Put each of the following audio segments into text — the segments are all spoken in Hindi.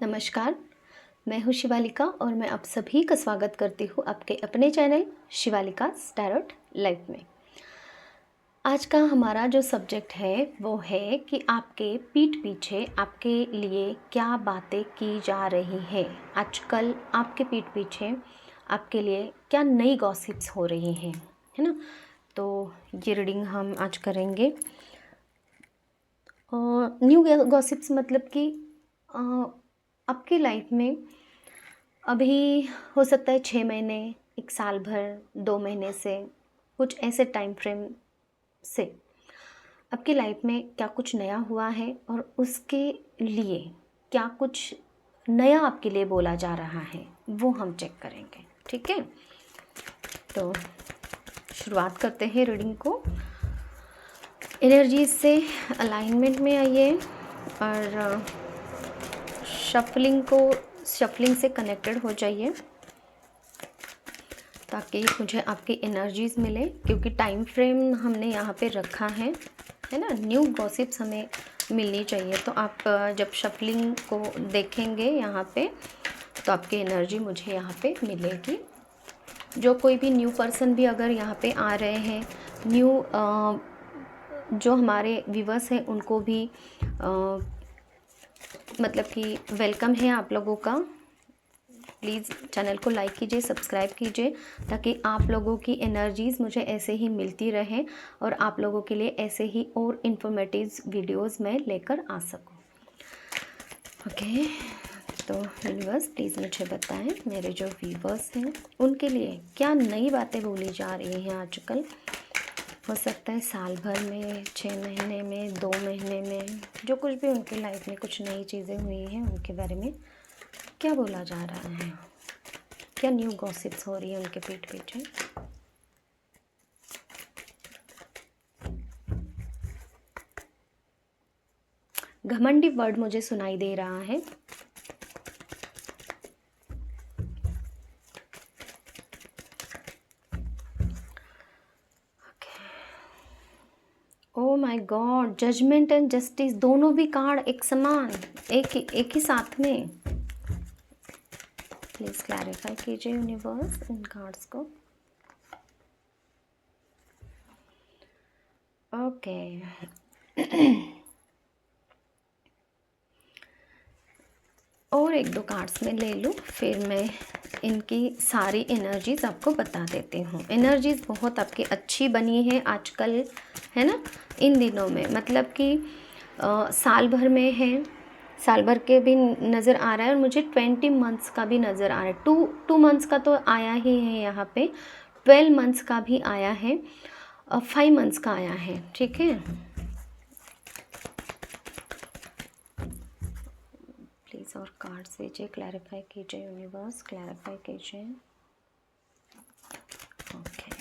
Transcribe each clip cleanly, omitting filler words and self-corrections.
नमस्कार, मैं हूँ शिवालिका और मैं आप सभी का स्वागत करती हूँ आपके अपने चैनल शिवालिका टैरोट लाइफ में। आज का हमारा जो सब्जेक्ट है वो है कि आपके पीठ पीछे आपके लिए क्या बातें की जा रही हैं। आजकल आपके पीठ पीछे आपके लिए क्या नई गॉसिप्स हो रही हैं, है ना। तो ये रीडिंग हम आज करेंगे। न्यू गॉसिप्स मतलब कि आपकी लाइफ में अभी हो सकता है 6 महीने, 1 साल भर, 2 महीने से कुछ ऐसे टाइम फ्रेम से आपकी लाइफ में क्या कुछ नया हुआ है और उसके लिए क्या कुछ नया आपके लिए बोला जा रहा है, वो हम चेक करेंगे। ठीक है, तो शुरुआत करते हैं रीडिंग को। एनर्जी से अलाइनमेंट में आइए और शफलिंग से कनेक्टेड हो जाइए ताकि मुझे आपकी एनर्जीज़ मिले, क्योंकि टाइम फ्रेम हमने यहाँ पे रखा है ना। न्यू गॉसिप्स हमें मिलनी चाहिए। तो आप जब शफलिंग को देखेंगे यहाँ पे तो आपकी एनर्जी मुझे यहाँ पे मिलेगी। जो कोई भी न्यू पर्सन भी अगर यहाँ पे आ रहे हैं, जो हमारे व्यूवर्स हैं उनको भी मतलब कि वेलकम है आप लोगों का। प्लीज़ चैनल को लाइक कीजिए, सब्सक्राइब कीजिए ताकि आप लोगों की एनर्जीज़ मुझे ऐसे ही मिलती रहें और आप लोगों के लिए ऐसे ही और इन्फॉर्मेटिव वीडियोस मैं लेकर आ सकूं। ओके, तो यूनिवर्स प्लीज़ मुझे बताएं मेरे जो व्यूवर्स हैं उनके लिए क्या नई बातें बोली जा रही हैं आजकल। हो सकता है साल भर में, 6 महीने में, 2 महीने में, जो कुछ भी उनकी लाइफ में कुछ नई चीज़ें हुई हैं उनके बारे में क्या बोला जा रहा है, क्या न्यू गॉसिप्स हो रही है उनके पीठ पीछे। घमंडी वर्ड मुझे सुनाई दे रहा है। Oh my god, judgement and justice दोनों भी कार्ड एक समान, एक ही साथ में। प्लीज क्लैरिफाई कीजिए यूनिवर्स इन कार्ड्स को। ओके और 1-2 कार्ड्स में ले लूँ, फिर मैं इनकी सारी एनर्जीज़ आपको बता देती हूँ। एनर्जीज़ बहुत आपकी अच्छी बनी है आजकल, है ना, इन दिनों में। मतलब कि साल भर में है, साल भर के भी नज़र आ रहा है और मुझे 20 मंथ्स का भी नज़र आ रहा है। 2 मंथ्स का तो आया ही है यहाँ पे, 12 मंथ्स का भी आया है, 5 मंथ्स का आया है। ठीक है, प्लीज़ और कार्ड्स दीजिए, क्लैरिफाई कीजिए यूनिवर्स, क्लैरिफाई कीजिए। ओके,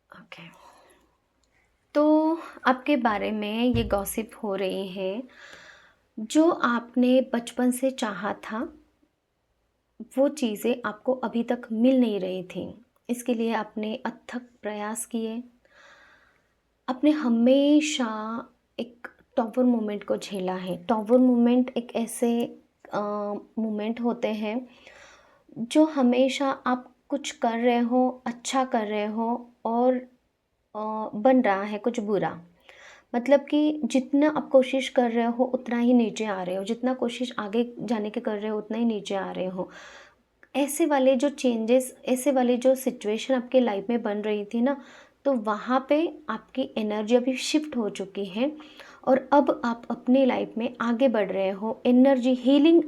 ओके, तो आपके बारे में ये गॉसिप हो रही है, जो आपने बचपन से चाहा था वो चीज़ें आपको अभी तक मिल नहीं रही थी। इसके लिए आपने अथक प्रयास किए, आपने हमेशा एक टॉवर मोमेंट को झेला है। टॉवर मोमेंट एक ऐसे मोमेंट होते हैं जो हमेशा आप कुछ कर रहे हो, अच्छा कर रहे हो और बन रहा है कुछ बुरा। मतलब कि जितना आप कोशिश कर रहे हो उतना ही नीचे आ रहे हो, जितना कोशिश आगे जाने की कर रहे हो उतना ही नीचे आ रहे हो। ऐसे वाले जो चेंजेस, ऐसे वाले जो सिचुएशन आपके लाइफ में बन रही थी ना, तो वहाँ पे आपकी एनर्जी अभी शिफ्ट हो चुकी है और अब आप अपनी लाइफ में आगे बढ़ रहे हो। एनर्जी हीलिंग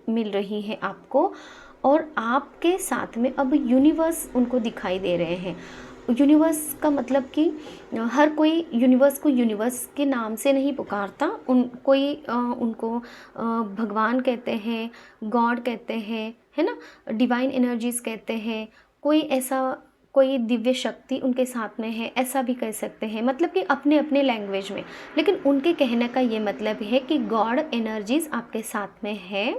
मिल रही है आपको और आपके साथ में अब यूनिवर्स उनको दिखाई दे रहे हैं। यूनिवर्स का मतलब कि हर कोई यूनिवर्स को यूनिवर्स के नाम से नहीं पुकारता। उनको भगवान कहते हैं, गॉड कहते हैं, है ना, डिवाइन एनर्जीज कहते हैं। कोई दिव्य शक्ति उनके साथ में है, ऐसा भी कह सकते हैं, मतलब कि अपने अपने लैंग्वेज में। लेकिन उनके कहने का ये मतलब है कि गॉड एनर्जीज आपके साथ में है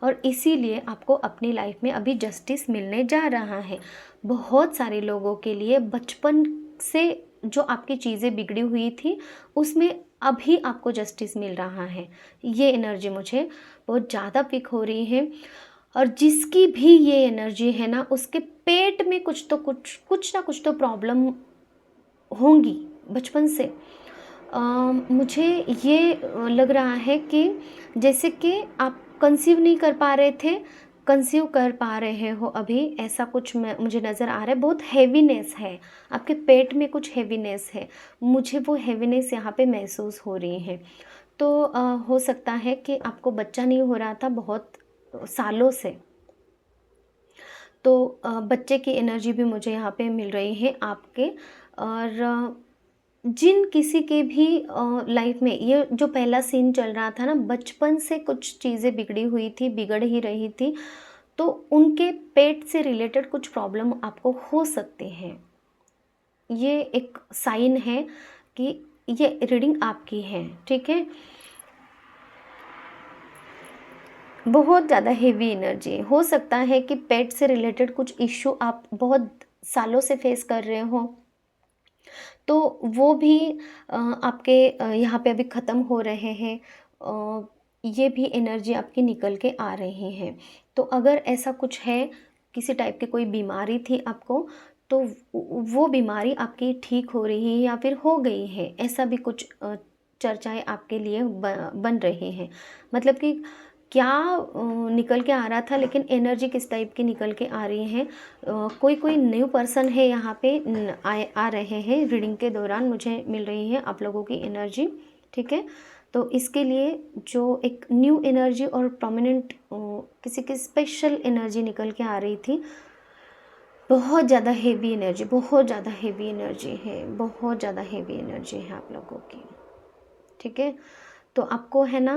और इसीलिए आपको अपनी लाइफ में अभी जस्टिस मिलने जा रहा है। बहुत सारे लोगों के लिए बचपन से जो आपकी चीज़ें बिगड़ी हुई थी उसमें अभी आपको जस्टिस मिल रहा है। ये एनर्जी मुझे बहुत ज़्यादा पिक हो रही है। और जिसकी भी ये एनर्जी है ना, उसके पेट में कुछ ना कुछ तो प्रॉब्लम होंगी बचपन से। मुझे ये लग रहा है कि जैसे कि आप कंसीव नहीं कर पा रहे थे, कंसीव कर पा रहे हो अभी, ऐसा कुछ मुझे नज़र आ रहा है। बहुत हैवीनेस है, आपके पेट में कुछ हैवीनेस है, मुझे वो हैवीनेस यहाँ पे महसूस हो रही है। तो हो सकता है कि आपको बच्चा नहीं हो रहा था बहुत सालों से, तो बच्चे की एनर्जी भी मुझे यहाँ पे मिल रही है आपके। और जिन किसी के भी लाइफ में ये जो पहला सीन चल रहा था ना, बचपन से कुछ चीज़ें बिगड़ी हुई थी, बिगड़ ही रही थी, तो उनके पेट से रिलेटेड कुछ प्रॉब्लम आपको हो सकते हैं। ये एक साइन है कि ये रीडिंग आपकी है, ठीक है। बहुत ज़्यादा हेवी एनर्जी हो सकता है कि पेट से रिलेटेड कुछ इश्यू आप बहुत सालों से फेस कर रहे हो, तो वो भी आपके यहाँ पे अभी ख़त्म हो रहे हैं। ये भी एनर्जी आपकी निकल के आ रही है। तो अगर ऐसा कुछ है, किसी टाइप की कोई बीमारी थी आपको, तो वो बीमारी आपकी ठीक हो रही है या फिर हो गई है, ऐसा भी कुछ चर्चाएँ आपके लिए बन रही हैं। मतलब कि क्या निकल के आ रहा था, लेकिन एनर्जी किस टाइप की निकल के आ रही है। कोई न्यू पर्सन है यहाँ पे आ रहे हैं रीडिंग के दौरान, मुझे मिल रही है आप लोगों की एनर्जी, ठीक है। तो इसके लिए जो एक न्यू एनर्जी और प्रोमिनेंट किसी की स्पेशल एनर्जी निकल के आ रही थी, बहुत ज़्यादा हेवी एनर्जी, बहुत ज़्यादा हेवी एनर्जी है, बहुत ज़्यादा हेवी एनर्जी है आप लोगों की, ठीक है। तो आपको है ना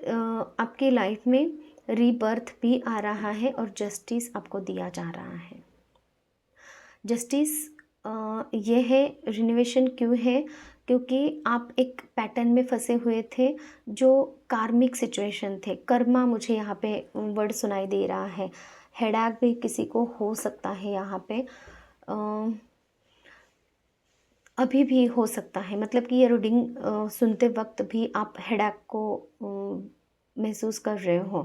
आपकी लाइफ में रीबर्थ भी आ रहा है और जस्टिस आपको दिया जा रहा है। जस्टिस ये है, रिनोवेशन क्यों है, क्योंकि आप एक पैटर्न में फंसे हुए थे जो कार्मिक सिचुएशन थे। कर्मा मुझे यहाँ पे वर्ड सुनाई दे रहा है। हेडेक भी किसी को हो सकता है यहाँ पे, अभी भी हो सकता है। मतलब कि ये रीडिंग सुनते वक्त भी आप हेडेक को महसूस कर रहे हो,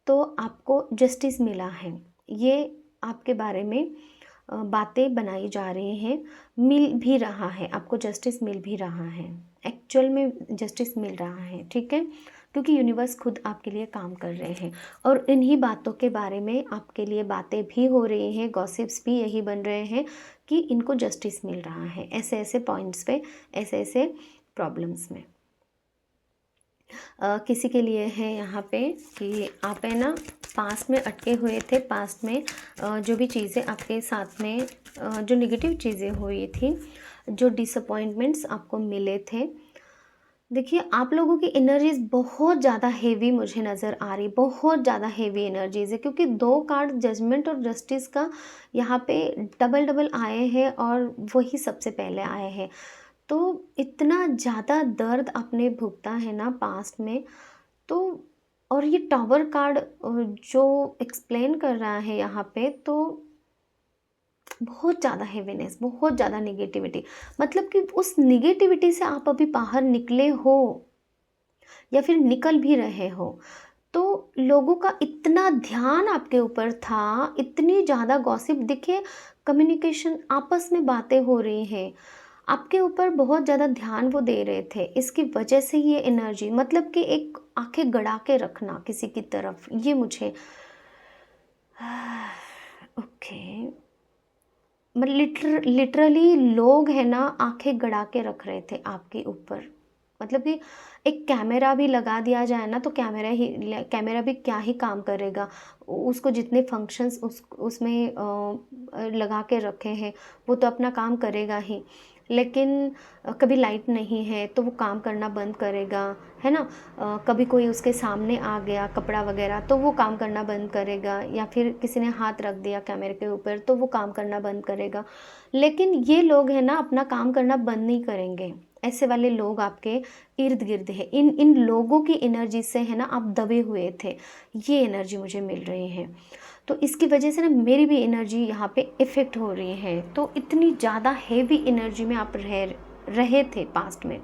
तो आपको जस्टिस मिला है। ये आपके बारे में बातें बनाई जा रही हैं, मिल भी रहा है, आपको जस्टिस मिल भी रहा है, एक्चुअल में जस्टिस मिल रहा है, ठीक है। क्योंकि यूनिवर्स खुद आपके लिए काम कर रहे हैं और इन्हीं बातों के बारे में आपके लिए बातें भी हो रही हैं, गॉसिप्स भी यही बन रहे हैं कि इनको जस्टिस मिल रहा है ऐसे ऐसे पॉइंट्स पे, ऐसे ऐसे प्रॉब्लम्स में। किसी के लिए है यहाँ पे कि आप है ना पास्ट में अटके हुए थे, पास्ट में जो भी चीज़ें आपके साथ में जो नेगेटिव चीज़ें हुई थी, जो डिसअपॉइंटमेंट्स आपको मिले थे। देखिए आप लोगों की एनर्जीज बहुत ज़्यादा हेवी मुझे नज़र आ रही, बहुत ज़्यादा हेवी एनर्जीज है, क्योंकि 2 कार्ड जजमेंट और जस्टिस का यहाँ पे डबल डबल आए हैं और वही सबसे पहले आए हैं। तो इतना ज़्यादा दर्द आपने भुगता है ना पास्ट में, तो और ये टावर कार्ड जो एक्सप्लेन कर रहा है यहाँ पे, तो बहुत ज़्यादा हेवीनेस, बहुत ज़्यादा नेगेटिविटी। मतलब कि उस नेगेटिविटी से आप अभी बाहर निकले हो या फिर निकल भी रहे हो, तो लोगों का इतना ध्यान आपके ऊपर था, इतनी ज़्यादा गॉसिप, देखिए कम्युनिकेशन, आपस में बातें हो रही हैं, आपके ऊपर बहुत ज़्यादा ध्यान वो दे रहे थे। इसकी वजह से ये एनर्जी, मतलब कि एक आंखें गड़ा के रखना किसी की तरफ, ये मुझे ओके, मतलब लिटरली लोग है ना आंखें गड़ा के रख रहे थे आपके ऊपर। मतलब कि एक कैमरा भी लगा दिया जाए ना, तो कैमरा भी क्या ही काम करेगा। उसको जितने फंक्शंस उसमें लगा के रखे हैं, वो तो अपना काम करेगा ही, लेकिन कभी लाइट नहीं है तो वो काम करना बंद करेगा, है ना। कभी कोई उसके सामने आ गया कपड़ा वगैरह, तो वो काम करना बंद करेगा, या फिर किसी ने हाथ रख दिया कैमरे के ऊपर तो वो काम करना बंद करेगा। लेकिन ये लोग हैं ना अपना काम करना बंद नहीं करेंगे। ऐसे वाले लोग आपके इर्द गिर्द है, इन इन लोगों की एनर्जी से है ना आप दबे हुए थे, ये एनर्जी मुझे मिल रही है। तो इसकी वजह से ना मेरी भी एनर्जी यहाँ पे इफ़ेक्ट हो रही है। तो इतनी ज़्यादा हेवी एनर्जी में आप रहे थे पास्ट में।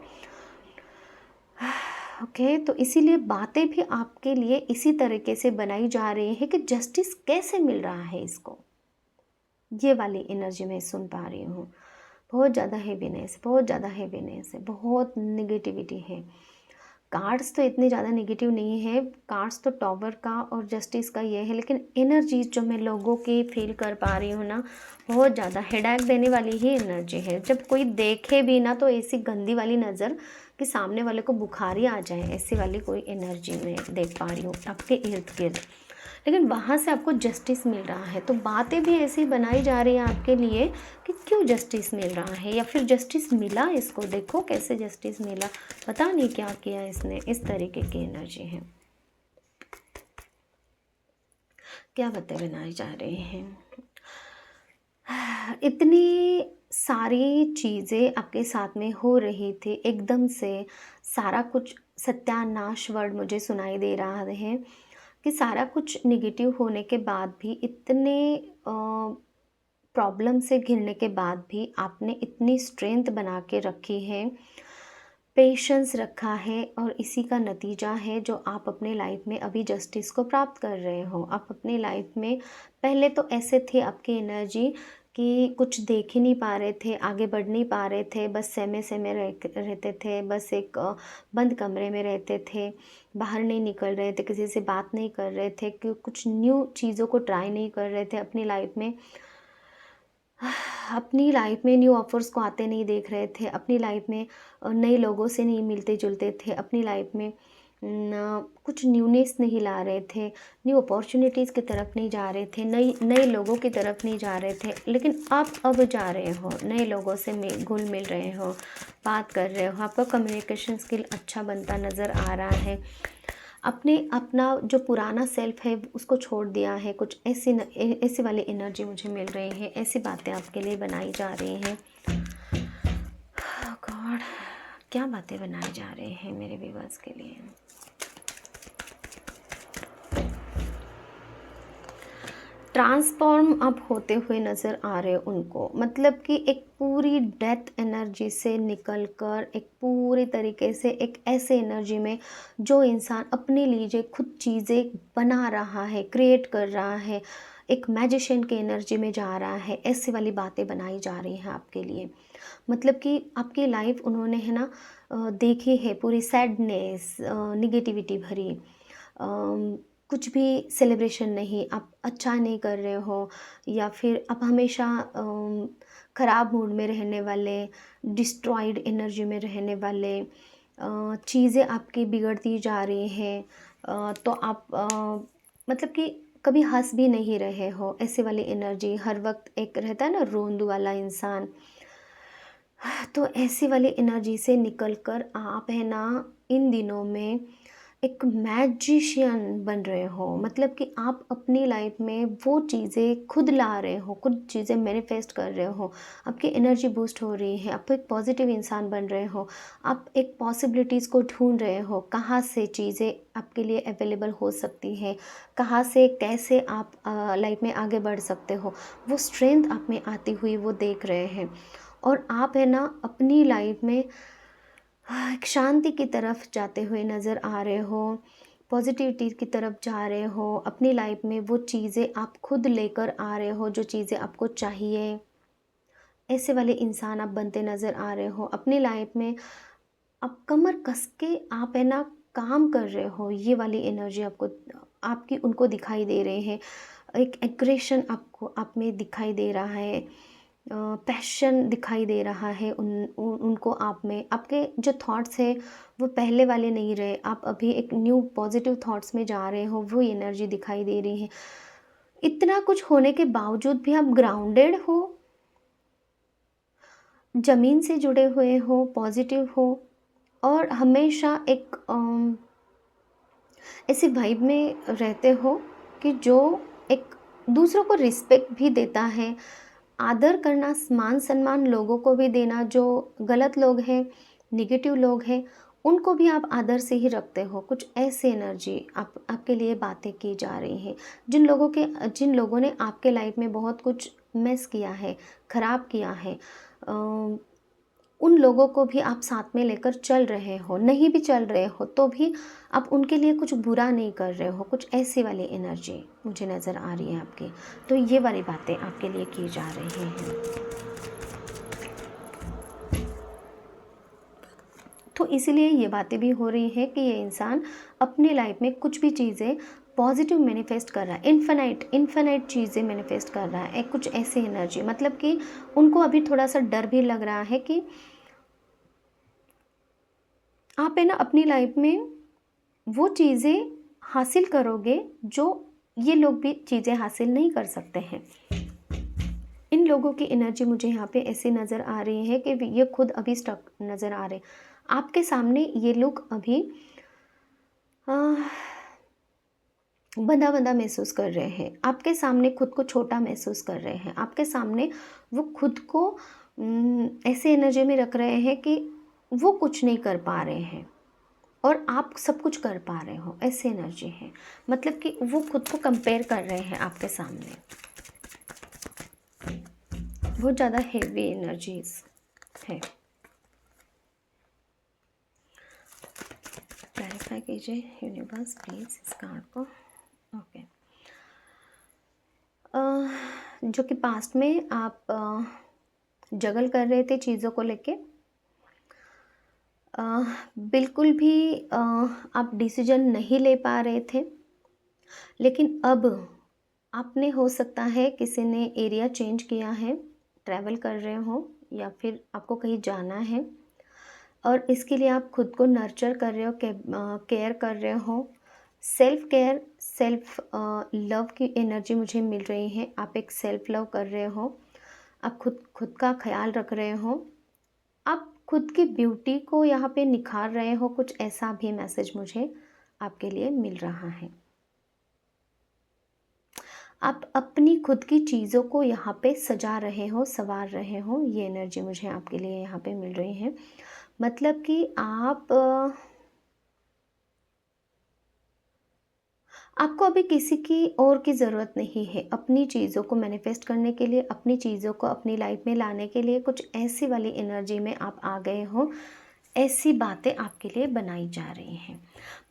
ओके, तो इसीलिए बातें भी आपके लिए इसी तरीके से बनाई जा रही है कि जस्टिस कैसे मिल रहा है इसको। ये वाली एनर्जी मैं सुन पा रही हूँ। बहुत ज़्यादा हैवीनेस, बहुत ज़्यादा हैवीनेस है, बहुत नेगेटिविटी है। कार्ड्स तो इतने ज़्यादा नेगेटिव नहीं है, कार्ड्स तो टॉवर का और जस्टिस का ये है, लेकिन एनर्जी जो मैं लोगों की फील कर पा रही हूँ ना, बहुत ज़्यादा हेडेक देने वाली ही एनर्जी है। जब कोई देखे भी ना तो ऐसी गंदी वाली नज़र कि सामने वाले को बुखार ही आ जाए, ऐसी वाली कोई एनर्जी मैं देख पा रही हूँ आपके इर्द गिर्द। लेकिन वहाँ से आपको जस्टिस मिल रहा है, तो बातें भी ऐसी बनाई जा रही हैं आपके लिए कि क्यों जस्टिस मिल रहा है, या फिर जस्टिस मिला इसको, देखो कैसे जस्टिस मिला, पता नहीं क्या किया इसने। इस तरीके की एनर्जी है। क्या बातें बनाई जा रही हैं। इतनी सारी चीज़ें आपके साथ में हो रही थी, एकदम से सारा कुछ सत्यानाश वर्ड मुझे सुनाई दे रहा है कि सारा कुछ नेगेटिव होने के बाद भी, इतने प्रॉब्लम से घिरने के बाद भी आपने इतनी स्ट्रेंथ बना के रखी है, पेशेंस रखा है, और इसी का नतीजा है जो आप अपने लाइफ में अभी जस्टिस को प्राप्त कर रहे हो। आप अपनी लाइफ में पहले तो ऐसे थे आपकी एनर्जी कि कुछ देख ही नहीं पा रहे थे, आगे बढ़ नहीं पा रहे थे, बस सहमे सहमे रहते थे, बस एक बंद कमरे में रहते थे, बाहर नहीं निकल रहे थे, किसी से बात नहीं कर रहे थे, कि कुछ न्यू चीज़ों को ट्राई नहीं कर रहे थे अपनी लाइफ में। अपनी लाइफ में न्यू ऑफ़र्स को आते नहीं देख रहे थे, अपनी लाइफ में नए लोगों से नहीं मिलते-जुलते थे, अपनी लाइफ में कुछ न्यूनेस नहीं ला रहे थे, न्यू अपॉर्चुनिटीज़ की तरफ नहीं जा रहे थे, नए लोगों की तरफ नहीं जा रहे थे। लेकिन आप अब जा रहे हो, नए लोगों से घुल-मिल रहे हो, बात कर रहे हो, आपका कम्युनिकेशन स्किल अच्छा बनता नज़र आ रहा है। अपना जो पुराना सेल्फ है उसको छोड़ दिया है, कुछ ऐसी वाली एनर्जी मुझे मिल रही है, ऐसी बातें आपके लिए बनाई जा रही हैं। गॉड, क्या बातें बनाई जा रही हैं मेरे व्यूअर्स के लिए। ट्रांसफॉर्म अब होते हुए नज़र आ रहे उनको, मतलब कि एक पूरी डेथ एनर्जी से निकल कर एक पूरी तरीके से एक ऐसे एनर्जी में जो इंसान अपने लिए खुद चीज़ें बना रहा है, क्रिएट कर रहा है, एक मैजिशियन की एनर्जी में जा रहा है, ऐसी वाली बातें बनाई जा रही हैं आपके लिए। मतलब कि आपकी लाइफ उन्होंने है ना देखी है, पूरी सैडनेस, निगेटिविटी भरी, कुछ भी सेलिब्रेशन नहीं, आप अच्छा नहीं कर रहे हो, या फिर आप हमेशा ख़राब मूड में रहने वाले, डिस्ट्रॉयड एनर्जी में रहने वाले, चीज़ें आपकी बिगड़ती जा रही हैं, तो आप मतलब कि कभी हंस भी नहीं रहे हो, ऐसी वाली एनर्जी। हर वक्त एक रहता है ना रोंदू वाला इंसान, तो ऐसी वाली एनर्जी से निकल कर आप है ना इन दिनों में एक मैजिशियन बन रहे हो। मतलब कि आप अपनी लाइफ में वो चीज़ें खुद ला रहे हो, खुद चीज़ें मैनिफेस्ट कर रहे हो, आपकी एनर्जी बूस्ट हो रही है, आप एक पॉजिटिव इंसान बन रहे हो, आप एक पॉसिबिलिटीज़ को ढूंढ रहे हो, कहाँ से चीज़ें आपके लिए अवेलेबल हो सकती हैं, कहाँ से कैसे आप लाइफ में आगे बढ़ सकते हो, वो स्ट्रेंथ आप में आती हुई वो देख रहे हैं। और आप है ना अपनी लाइफ में एक शांति की तरफ जाते हुए नज़र आ रहे हो, पॉजिटिविटी की तरफ जा रहे हो, अपनी लाइफ में वो चीज़ें आप खुद लेकर आ रहे हो जो चीज़ें आपको चाहिए, ऐसे वाले इंसान आप बनते नज़र आ रहे हो। अपनी लाइफ में आप कमर कस के आप है ना काम कर रहे हो, ये वाली एनर्जी आपको आपकी उनको दिखाई दे रहे हैं। एक एग्रेशन आपको आप में दिखाई दे रहा है, पैशन दिखाई दे रहा है उनको आप में। आपके जो थॉट्स हैं वो पहले वाले नहीं रहे, आप अभी एक न्यू पॉजिटिव थॉट्स में जा रहे हो, वो एनर्जी दिखाई दे रही है। इतना कुछ होने के बावजूद भी आप ग्राउंडेड हो, ज़मीन से जुड़े हुए हो, पॉजिटिव हो, और हमेशा एक ऐसी वाइब में रहते हो कि जो एक दूसरों को रिस्पेक्ट भी देता है, आदर करना, मान सम्मान लोगों को भी देना, जो गलत लोग हैं, नेगेटिव लोग हैं, उनको भी आप आदर से ही रखते हो। कुछ ऐसी एनर्जी आपके लिए बातें की जा रही हैं। जिन लोगों ने आपके लाइफ में बहुत कुछ मिस किया है, ख़राब किया है, उन लोगों को भी आप साथ में लेकर चल रहे हो। नहीं भी चल रहे हो तो भी आप उनके लिए कुछ बुरा नहीं कर रहे हो। कुछ ऐसी वाली एनर्जी मुझे नज़र आ रही है आपकी। तो ये वाली बातें आपके लिए की जा रही हैं। तो इसीलिए ये बातें भी हो रही है कि ये इंसान अपनी लाइफ में कुछ भी चीज़ें पॉजिटिव मैनिफेस्ट कर रहा है। इन्फिनाइट चीज़ें मैनिफेस्ट कर रहा है। कुछ ऐसी एनर्जी, मतलब कि उनको अभी थोड़ा सा डर भी लग रहा है कि आप है ना अपनी लाइफ में वो चीज़ें हासिल करोगे जो ये लोग भी चीज़ें हासिल नहीं कर सकते हैं। इन लोगों की एनर्जी मुझे यहाँ पे ऐसी नज़र आ रही है कि ये खुद अभी स्टक नज़र आ रहे हैं आपके सामने। ये लोग अभी बंधा बंधा महसूस कर रहे हैं। आपके सामने खुद को छोटा महसूस कर रहे हैं। आपके सामने वो खुद को ऐसे एनर्जी में रख रहे हैं कि वो कुछ नहीं कर पा रहे हैं और आप सब कुछ कर पा रहे हो। ऐसी एनर्जी है, मतलब कि वो खुद को कंपेयर कर रहे हैं आपके सामने। बहुत ज़्यादा हेवी एनर्जीज है। क्लैरिफाई कीजिए यूनिवर्स प्लीज इस कार्ड को। ओके। जो कि पास्ट में आप जगल कर रहे थे चीज़ों को लेके, बिल्कुल भी आप डिसीजन नहीं ले पा रहे थे, लेकिन अब आपने, हो सकता है किसी ने एरिया चेंज किया है, ट्रैवल कर रहे हो या फिर आपको कहीं जाना है और इसके लिए आप खुद को नर्चर कर रहे हो, केयर कर रहे हो। सेल्फ केयर, सेल्फ लव की एनर्जी मुझे मिल रही है। आप एक सेल्फ लव कर रहे हो। आप खुद का ख्याल रख रहे हो। आप खुद की ब्यूटी को यहाँ पे निखार रहे हो। कुछ ऐसा भी मैसेज मुझे आपके लिए मिल रहा है। आप अपनी खुद की चीज़ों को यहाँ पे सजा रहे हो, संवार रहे हो। ये एनर्जी मुझे आपके लिए यहाँ पे मिल रही है। मतलब कि आपको अभी किसी की और की ज़रूरत नहीं है अपनी चीज़ों को मैनिफेस्ट करने के लिए, अपनी चीज़ों को अपनी लाइफ में लाने के लिए। कुछ ऐसी वाली एनर्जी में आप आ गए हो। ऐसी बातें आपके लिए बनाई जा रही हैं।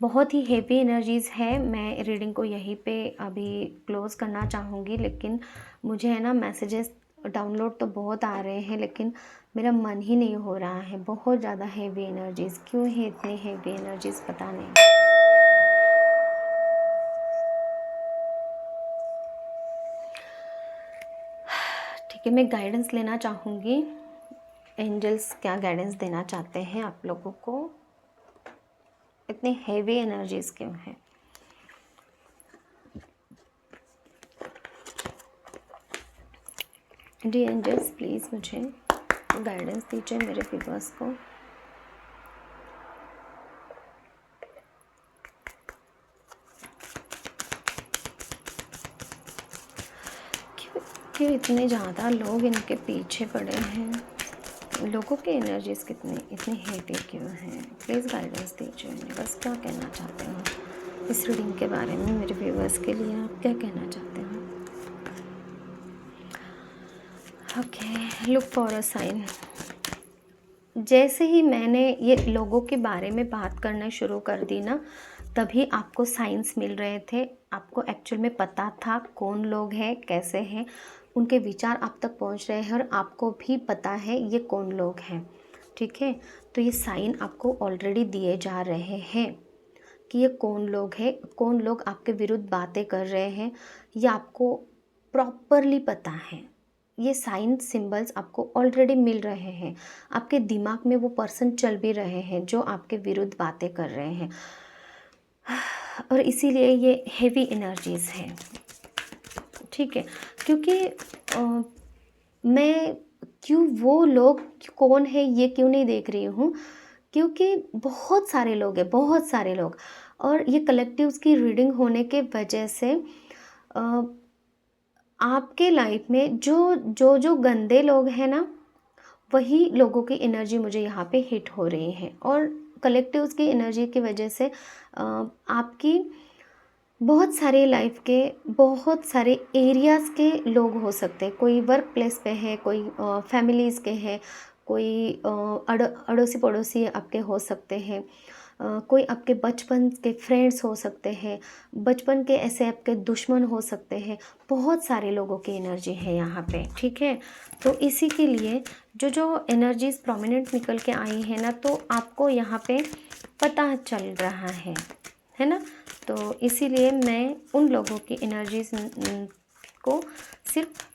बहुत ही हेवी एनर्जीज़ है। मैं रीडिंग को यहीं पे अभी क्लोज़ करना चाहूँगी, लेकिन मुझे है ना मैसेजेस डाउनलोड तो बहुत आ रहे हैं, लेकिन मेरा मन ही नहीं हो रहा है। बहुत ज़्यादा हेवी एनर्जीज़, क्यों है इतनी हेवी एनर्जीज़ पता नहीं। ठीक है, मैं गाइडेंस लेना चाहूँगी। एंजल्स क्या गाइडेंस देना चाहते हैं आप लोगों को? इतनी हेवी एनर्जीज़ क्यों हैं? डी एंजल्स प्लीज़ मुझे गाइडेंस दीजिए मेरे व्यूअर्स को। क्यों इतने ज़्यादा लोग इनके पीछे पड़े हैं? लोगों की एनर्जीज इतनी हेवी क्यों हैं? प्लीज़ गाइडेंस दीजिए। बस क्या कहना चाहते हो इस रीडिंग के बारे में? मेरे व्यूअर्स के लिए आप क्या कहना चाहते हो? Okay, look for a sign. जैसे ही मैंने ये लोगों के बारे में बात करना शुरू कर दी ना, तभी आपको साइंस मिल रहे थे। आपको एक्चुअल में पता था कौन लोग हैं, कैसे हैं, उनके विचार आप तक पहुंच रहे हैं और आपको भी पता है ये कौन लोग हैं। ठीक है, तो ये साइन आपको ऑलरेडी दिए जा रहे हैं कि ये कौन लोग हैं, कौन लोग आपके विरुद्ध बातें कर रहे हैं, ये आपको प्रॉपरली पता है। ये साइन सिंबल्स आपको ऑलरेडी मिल रहे हैं। आपके दिमाग में वो पर्सन चल भी रहे हैं जो आपके विरुद्ध बातें कर रहे हैं, और इसीलिए ये हेवी एनर्जीज़ है। ठीक है, क्योंकि मैं वो लोग कौन है ये क्यों नहीं देख रही हूँ, क्योंकि बहुत सारे लोग हैं, बहुत सारे लोग, और ये कलेक्टिव्स की रीडिंग होने के वजह से आपके लाइफ में जो गंदे लोग हैं ना, वही लोगों की एनर्जी मुझे यहाँ पे हिट हो रही है। और कलेक्टिव्स की एनर्जी की वजह से आपकी बहुत सारे लाइफ के बहुत सारे एरियाज़ के लोग हो सकते हैं। कोई वर्क प्लेस पे है, कोई फैमिलीज़ के हैं, कोई अड़ोसी पड़ोसी आपके हो सकते हैं, कोई आपके बचपन के फ्रेंड्स हो सकते हैं, बचपन के ऐसे आपके दुश्मन हो सकते हैं। बहुत सारे लोगों की एनर्जी है यहाँ पे, ठीक है। तो इसी के लिए जो जो एनर्जीज प्रोमिनेंट निकल के आई है ना, तो आपको यहाँ पे पता चल रहा है ना। तो इसीलिए मैं उन लोगों की एनर्जीज को, सिर्फ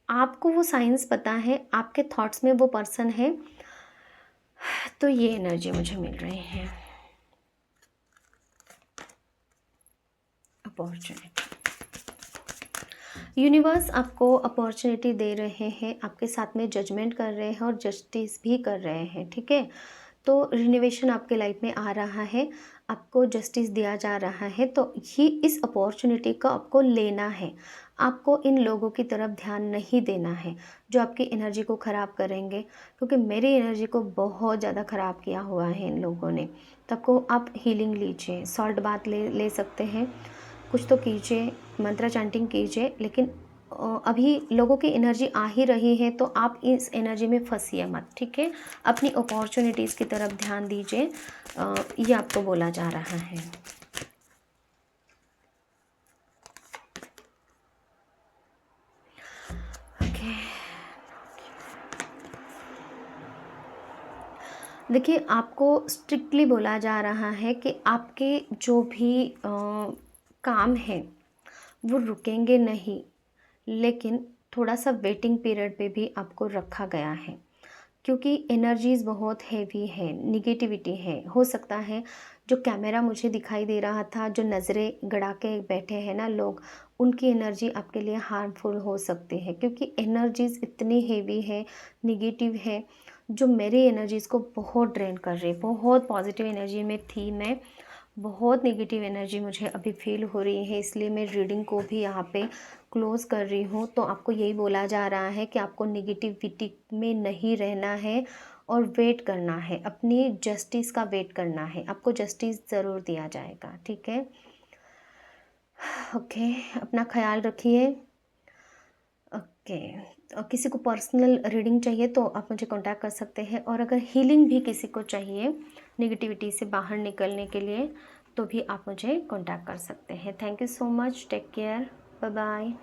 आपको वो साइंस पता है, आपके थॉट्स में वो पर्सन है, तो ये एनर्जी मुझे मिल रही है। अपॉर्चुनिटी, यूनिवर्स आपको अपॉर्चुनिटी दे रहे हैं, आपके साथ में जजमेंट कर रहे हैं और जस्टिस भी कर रहे हैं, ठीक है। तो रिनोवेशन आपके लाइफ में आ रहा है, आपको जस्टिस दिया जा रहा है, तो ये इस अपॉर्चुनिटी का आपको लेना है। आपको इन लोगों की तरफ ध्यान नहीं देना है जो आपकी एनर्जी को ख़राब करेंगे, क्योंकि मेरी एनर्जी को बहुत ज़्यादा ख़राब किया हुआ है इन लोगों ने। तो आपको आप हीलिंग लीजिए, सॉल्ट बाथ ले सकते हैं, कुछ तो कीजिए, मंत्र चैंटिंग कीजिए, लेकिन अभी लोगों की एनर्जी आ ही रही है, तो आप इस एनर्जी में फंसिए मत, ठीक है। अपनी अपॉर्चुनिटीज़ की तरफ ध्यान दीजिए, ये आपको बोला जा रहा है। ओके, देखिए आपको स्ट्रिक्टली बोला जा रहा है कि आपके जो भी काम हैं वो रुकेंगे नहीं, लेकिन थोड़ा सा वेटिंग पीरियड पे भी आपको रखा गया है, क्योंकि एनर्जीज़ बहुत हैवी है, निगेटिविटी है। हो सकता है जो कैमरा मुझे दिखाई दे रहा था, जो नज़रें गड़ा के बैठे हैं ना लोग, उनकी एनर्जी आपके लिए हार्मफुल हो सकती है, क्योंकि एनर्जीज़ इतनी हैवी है, निगेटिव है, जो मेरी एनर्जीज़ को बहुत ड्रेन कर रही है। बहुत पॉजिटिव एनर्जी में थी मैं, बहुत नेगेटिव एनर्जी मुझे अभी फील हो रही है, इसलिए मैं रीडिंग को भी यहाँ पे क्लोज़ कर रही हूँ। तो आपको यही बोला जा रहा है कि आपको नेगेटिविटी में नहीं रहना है और वेट करना है, अपनी जस्टिस का वेट करना है, आपको जस्टिस ज़रूर दिया जाएगा, ठीक है। ओके, अपना ख्याल रखिए। ओके, किसी को पर्सनल रीडिंग चाहिए तो आप मुझे कांटेक्ट कर सकते हैं, और अगर हीलिंग भी किसी को चाहिए नेगेटिविटी से बाहर निकलने के लिए, तो भी आप मुझे कांटेक्ट कर सकते हैं। Thank you so much, take care, bye bye.